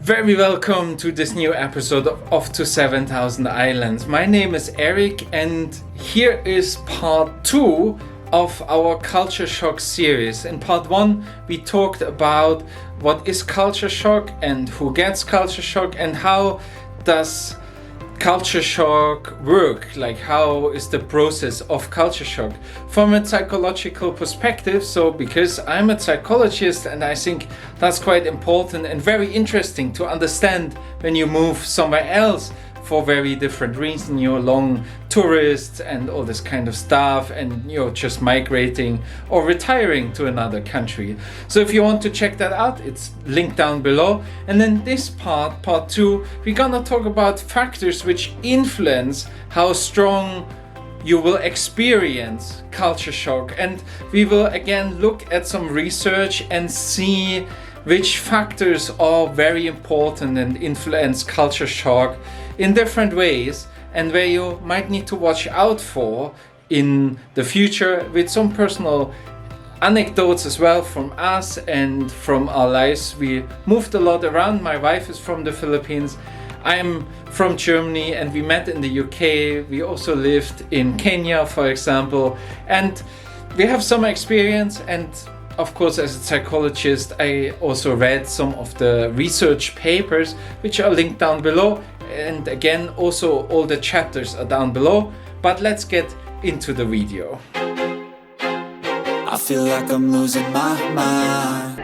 Very welcome to this new episode of Off to 7,000 Islands. My name is Eric and here is part 2 of our culture shock series. In part 1 we talked about what is culture shock and who gets culture shock and how does culture shock work, like how is the process of culture shock from a psychological perspective. So because I'm a psychologist and I think that's quite important and very interesting to understand when you move somewhere else for very different reasons. You're long tourists and all this kind of stuff, and you're just migrating or retiring to another country. So if you want to check that out, it's linked down below. And then this part 2, we're gonna talk about factors which influence how strong you will experience culture shock. And we will again look at some research and see which factors are very important and influence culture shock in different ways, and where you might need to watch out for in the future, with some personal anecdotes as well from us and from our lives. We moved a lot around. My wife is from the Philippines. I'm from Germany and we met in the UK. We also lived in Kenya, for example, and we have some experience. And of course, as a psychologist, I also read some of the research papers which are linked down below. And again, also all the chapters are down below. But let's get into the video. I feel like I'm losing my mind.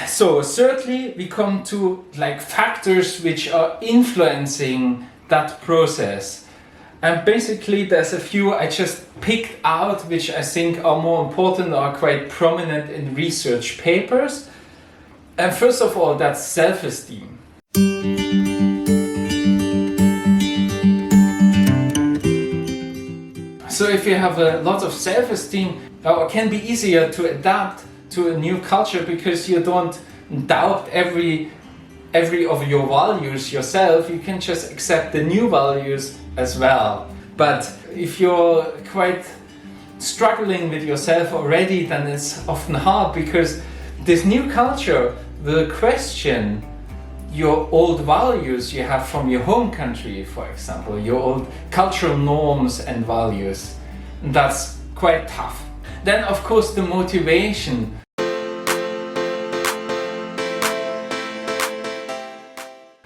So thirdly, we come to like factors which are influencing that process. And basically there's a few I just picked out which I think are more important or are quite prominent in research papers. And first of all, that's self-esteem. So if you have a lot of self-esteem, it can be easier to adapt to a new culture because you don't doubt every of your values yourself. You can just accept the new values as well. But if you're quite struggling with yourself already, then it's often hard because this new culture will question your old values you have from your home country, for example, your old cultural norms and values. And that's quite tough. Then of course the motivation.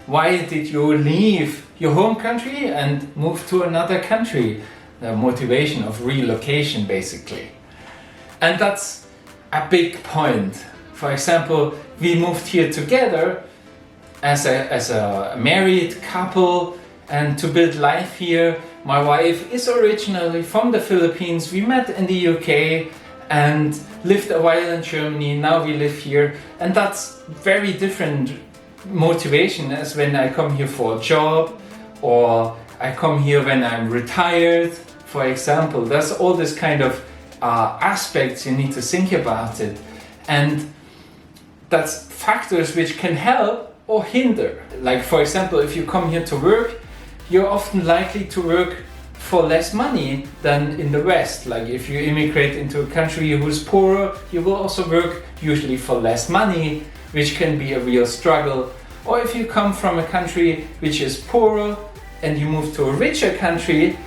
Why did you leave your home country and move to another country? The motivation of relocation, basically. And that's a big point. For example, we moved here together as a married couple and to build life here. My wife is originally from the Philippines. We met in the UK and lived a while in Germany. Now we live here, and that's very different motivation as when I come here for a job, or I come here when I'm retired, for example. There's all this kind of aspects you need to think about it, and that's factors which can help or hinder. Like for example, if you come here to work, you're often likely to work for less money than in the West. Like if you immigrate into a country who's poorer, you will also work usually for less money, which can be a real struggle. Or if you come from a country which is poorer and you move to a richer country,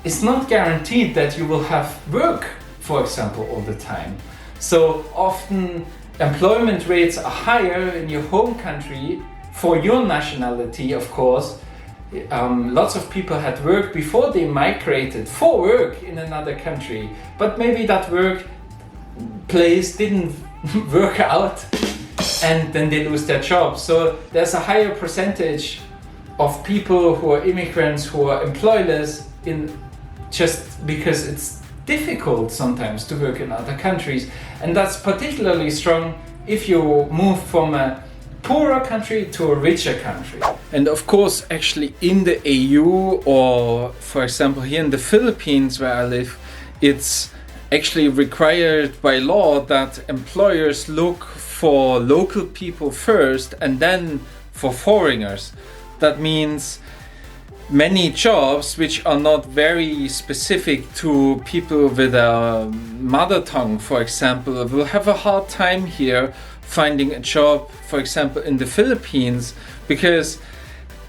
it's not guaranteed that you will have work, for example, all the time. So often employment rates are higher in your home country for your nationality, of course. Lots of people had work before they migrated for work in another country, but maybe that work place didn't work out and then they lose their job. So there's a higher percentage of people who are immigrants who are employless in just because it's difficult sometimes to work in other countries. And that's particularly strong if you move from a poorer country to a richer country. And of course, actually in the EU, or for example here in the Philippines where I live, it's actually required by law that employers look for local people first and then for foreigners. That means many jobs which are not very specific to people with a mother tongue, for example, will have a hard time here finding a job, for example, in the Philippines, because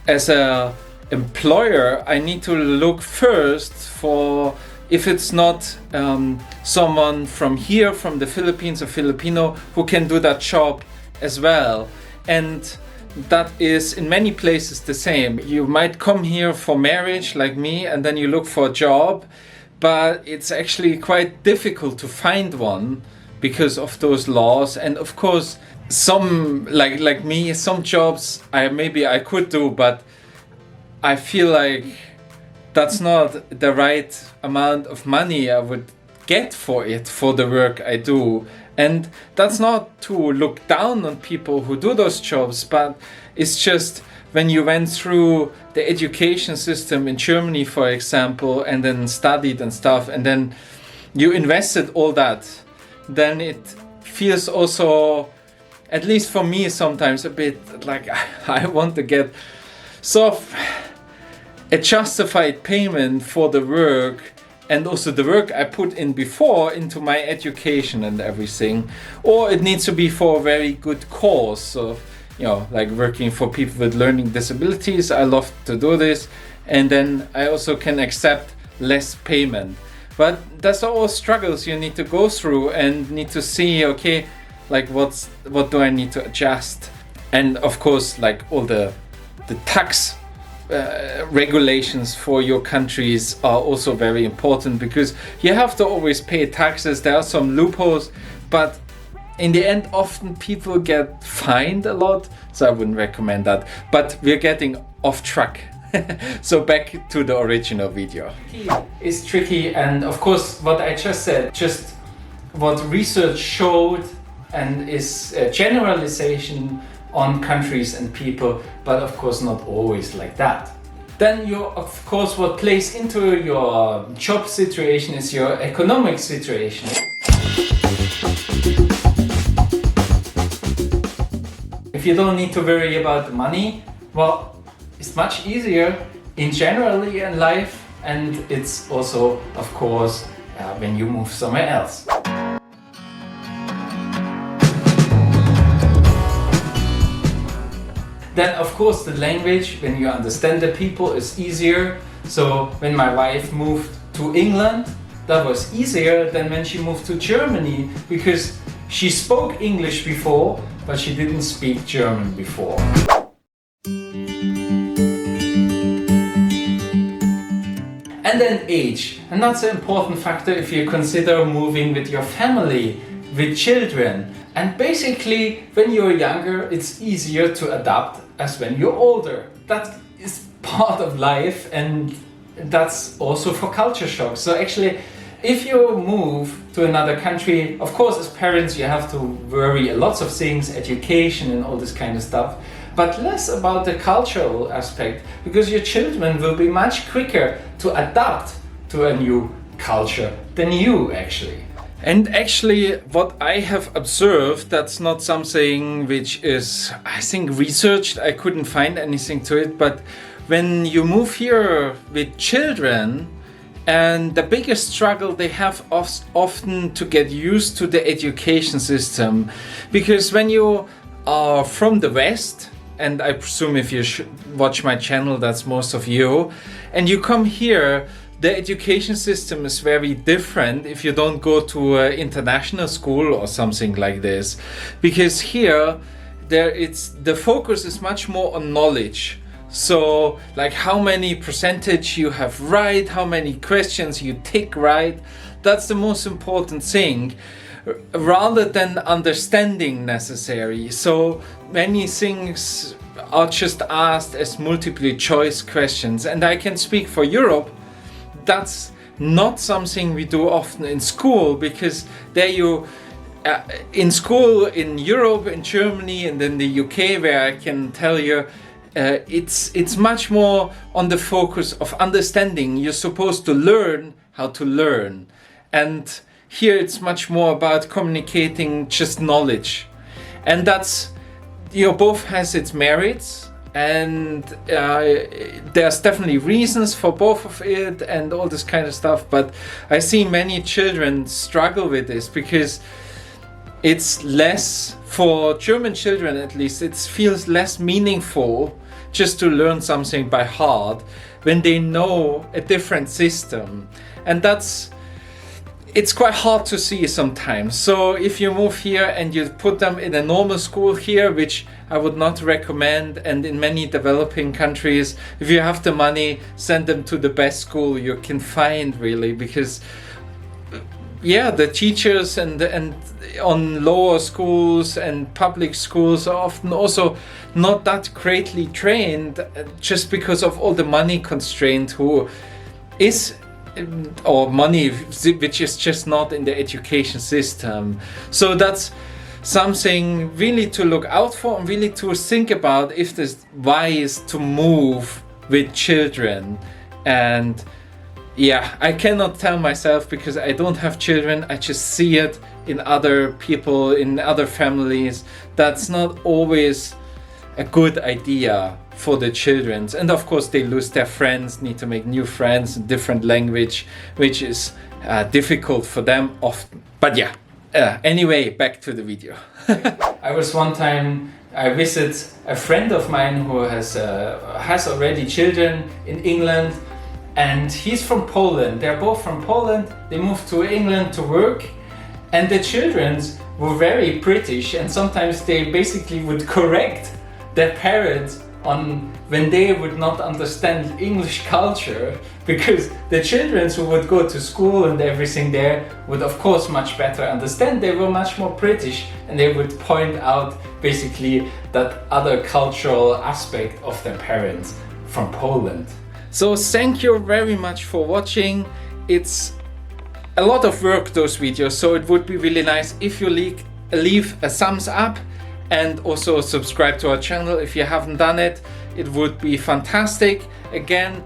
as a employer I need to look first for if it's not someone from here, from the Philippines, a Filipino who can do that job as well. And that is in many places the same. You might come here for marriage like me, and then you look for a job, but it's actually quite difficult to find one because of those laws. And of course, some like me, some jobs I could do, but I feel like that's not the right amount of money I would get for it, for the work I do. And that's not to look down on people who do those jobs, but it's just when you went through the education system in Germany, for example, and then studied and stuff, and then you invested all that, then it feels also, at least for me sometimes, a bit like I want to get sort of a justified payment for the work, and also the work I put in before into my education and everything. Or it needs to be for a very good cause. So, you know, like working for people with learning disabilities, I love to do this. And then I also can accept less payment. But that's all struggles you need to go through and need to see, okay, like what do I need to adjust? And of course, like all the tax regulations for your countries are also very important, because you have to always pay taxes. There are some loopholes, but in the end often people get fined a lot, so I wouldn't recommend that. But we're getting off track. So back to the original video. It's tricky, and of course what I just said, just what research showed and is a generalization on countries and people, but of course not always like that. Then of course what plays into your job situation is your economic situation. If you don't need to worry about the money, well, it's much easier in generally in life, and it's also of course when you move somewhere else. Then of course the language, when you understand the people, is easier. So when my wife moved to England, that was easier than when she moved to Germany, because she spoke English before, but she didn't speak German before. And then age, and that's an important factor if you consider moving with your family, with children. And basically, when you're younger, it's easier to adapt as when you're older. That is part of life, and that's also for culture shock. So actually, if you move to another country, of course, as parents, you have to worry lots of things, education and all this kind of stuff, but less about the cultural aspect, because your children will be much quicker to adapt to a new culture than you actually. And actually, what I have observed, that's not something which is, I think, researched. I couldn't find anything to it. But when you move here with children, and the biggest struggle they have often to get used to the education system. Because when you are from the West, and I presume if you watch my channel, that's most of you, and you come here, the education system is very different if you don't go to an international school or something like this. Because here, the focus is much more on knowledge. So, like how many percentage you have right, how many questions you tick right, that's the most important thing, rather than understanding necessary. So many things are just asked as multiple choice questions. And I can speak for Europe. That's not something we do often in school, because there you in school in Europe, in Germany, and in the UK, where I can tell you it's much more on the focus of understanding. You're supposed to learn how to learn, and here it's much more about communicating just knowledge. And that's, both has its merits, and there's definitely reasons for both of it and all this kind of stuff, but I see many children struggle with this because it's less, for German children at least, it feels less meaningful just to learn something by heart when they know a different system, and it's quite hard to see sometimes. So if you move here and you put them in a normal school here, which I would not recommend, and in many developing countries, if you have the money, send them to the best school you can find, really, because the teachers and on lower schools and public schools are often also not that greatly trained, just because of all the money constraint or money which is just not in the education system. So that's something really to look out for and really to think about if it's wise to move with children. And I cannot tell myself because I don't have children. I just see it in other people, in other families. That's not always a good idea for the children, and of course they lose their friends, need to make new friends in different language, which is difficult for them often. But anyway, back to the video. I visit a friend of mine who has already children in England, and he's from Poland. They're both from Poland. They moved to England to work, and the children were very British, and sometimes they basically would correct their parents on when they would not understand English culture, because the children who would go to school and everything there would of course much better understand. They were much more British, and they would point out basically that other cultural aspect of their parents from Poland. So thank you very much for watching. It's a lot of work, those videos, so it would be really nice if you leave a thumbs up and also subscribe to our channel if you haven't done it. It would be fantastic. Again,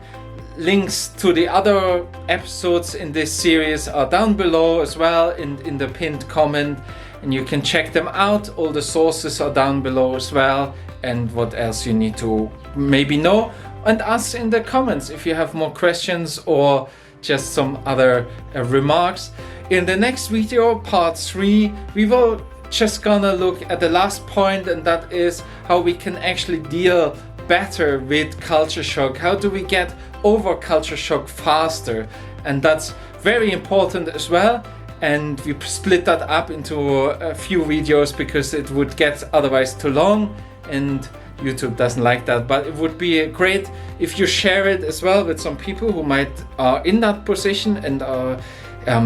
links to the other episodes in this series are down below as well in the pinned comment, and you can check them out. All the sources are down below as well, and what else you need to maybe know, and ask in the comments if you have more questions or just some other remarks. In the next video, part 3, we will just gonna look at the last point, and that is how we can actually deal better with culture shock. How do we get over culture shock faster? And that's very important as well, and we split that up into a few videos because it would get otherwise too long, and YouTube doesn't like that. But it would be great if you share it as well with some people who might are in that position and are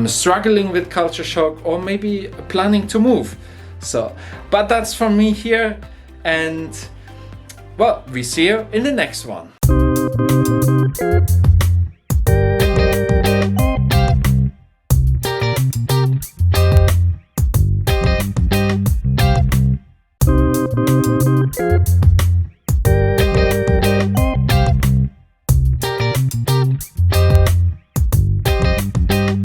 struggling with culture shock, or maybe planning to move. So, but that's from me here, and well, we see you in the next one.